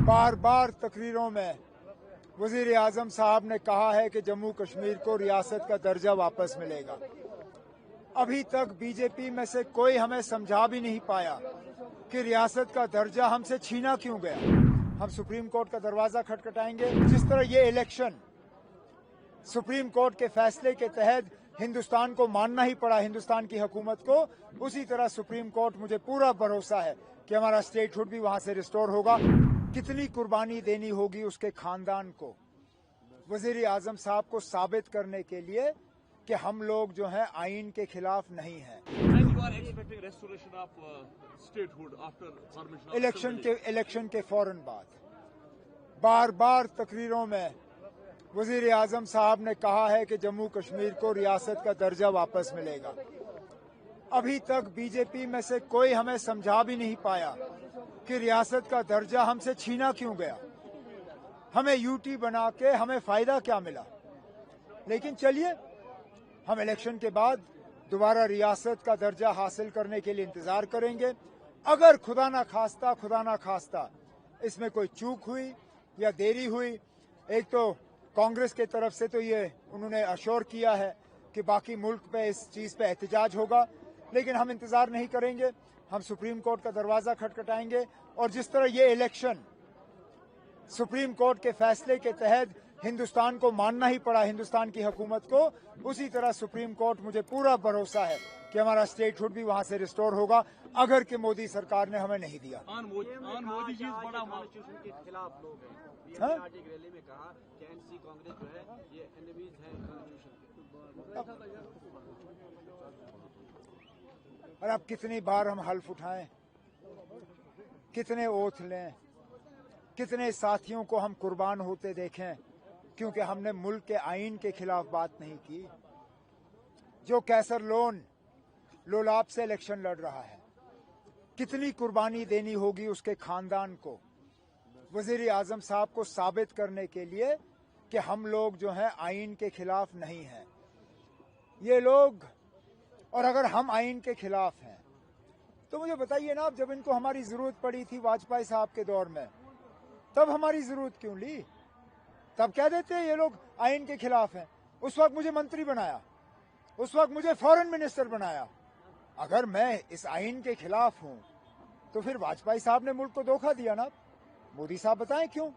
बार बार तकरीरों में वजीर आजम साहब ने कहा है कि जम्मू कश्मीर को रियासत का दर्जा वापस मिलेगा। अभी तक बीजेपी में से कोई हमें समझा भी नहीं पाया कि रियासत का दर्जा हमसे छीना क्यों गया। हम सुप्रीम कोर्ट का दरवाजा खटखटाएंगे। जिस तरह ये इलेक्शन सुप्रीम कोर्ट के फैसले के तहत हिंदुस्तान को मानना ही पड़ा, हिंदुस्तान की हुकूमत को, उसी तरह सुप्रीम कोर्ट, मुझे पूरा भरोसा है कि हमारा स्टेटहुड भी वहां से रिस्टोर होगा। कितनी कुर्बानी देनी होगी उसके खानदान को वजीर आजम साहब को साबित करने के लिए कि हम लोग जो हैं आईन के खिलाफ नहीं हैं। इलेक्शन के फौरन बाद बार बार तकरीरों में वजीर आजम साहब ने कहा है कि जम्मू कश्मीर को रियासत का दर्जा वापस मिलेगा। अभी तक बीजेपी में से कोई हमें समझा भी नहीं पाया कि रियासत का दर्जा हमसे छीना क्यों गया। हमें यूटी बना के हमें फायदा क्या मिला। लेकिन चलिए, हम इलेक्शन के बाद दोबारा रियासत का दर्जा हासिल करने के लिए इंतजार करेंगे। अगर खुदा ना खास्ता इसमें कोई चूक हुई या देरी हुई, एक तो कांग्रेस के तरफ से तो ये उन्होंने अश्योर किया है कि बाकी मुल्क पे इस चीज़ पे एहतजाज होगा, लेकिन हम इंतजार नहीं करेंगे। हम सुप्रीम कोर्ट का दरवाजा खटखटाएंगे और जिस तरह ये इलेक्शन सुप्रीम कोर्ट के फैसले के तहत हिंदुस्तान को मानना ही पड़ा, हिंदुस्तान की हुकूमत को, उसी तरह सुप्रीम कोर्ट, मुझे पूरा भरोसा है कि हमारा स्टेटहुड भी वहां से रिस्टोर होगा, अगर कि मोदी सरकार ने हमें नहीं दिया। मोदी जी बड़ा के खिलाफ लोग हैं। रैली में कहा कि एनसी कांग्रेस जो है ये एनिमीज है कॉन्स्टिट्यूशन के। और अब कितनी बार हम हल्फ उठाएं, कितने ओथ लें, कितने साथियों को हम कुर्बान होते देखें, क्योंकि हमने मुल्क के आईन के खिलाफ बात नहीं की। जो कैसर लोलाब से इलेक्शन लड़ रहा है, कितनी कुर्बानी देनी होगी उसके खानदान को वजीर आजम साहब को साबित करने के लिए कि हम लोग जो हैं आईन के खिलाफ नहीं हैं। ये लोग, और अगर हम आईन के खिलाफ हैं तो मुझे बताइए ना, जब इनको हमारी जरूरत पड़ी थी वाजपेयी साहब के दौर में, तब हमारी जरूरत क्यों ली? तब कह देते ये लोग आईन के खिलाफ हैं। उस वक्त मुझे मंत्री बनाया, उस वक्त मुझे फॉरेन मिनिस्टर बनाया। अगर मैं इस आईन के खिलाफ हूं तो फिर वाजपेयी साहब ने मुल्क को धोखा दिया ना। मोदी साहब बताएं क्यों?